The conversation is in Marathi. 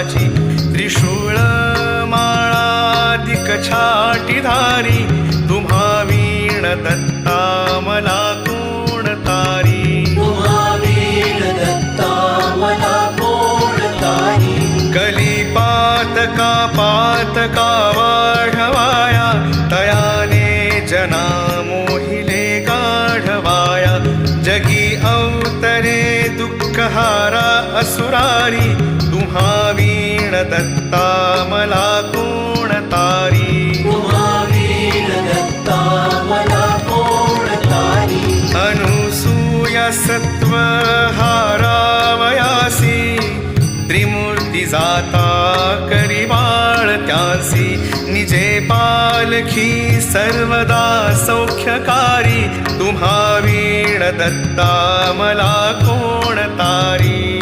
माझी त्रिशूळ माळादिक छाटीधारी तुम्हा वीण दत्ता मला कोण तारी कलिपातका पातका वाढवाया तयाने जना मोहिले गाढवाया जगी अवतरे दुःखहारा असुरारी तुम्हा वीण दत्ता मला कोण तारी अनुसूया सत्वहारावयासी त्रिमूर्ती जाता करिवाळ त्यासी निजे पालखी सर्वदा सौख्यकारी तुम्हा वीण दत्ता मला कोण तारी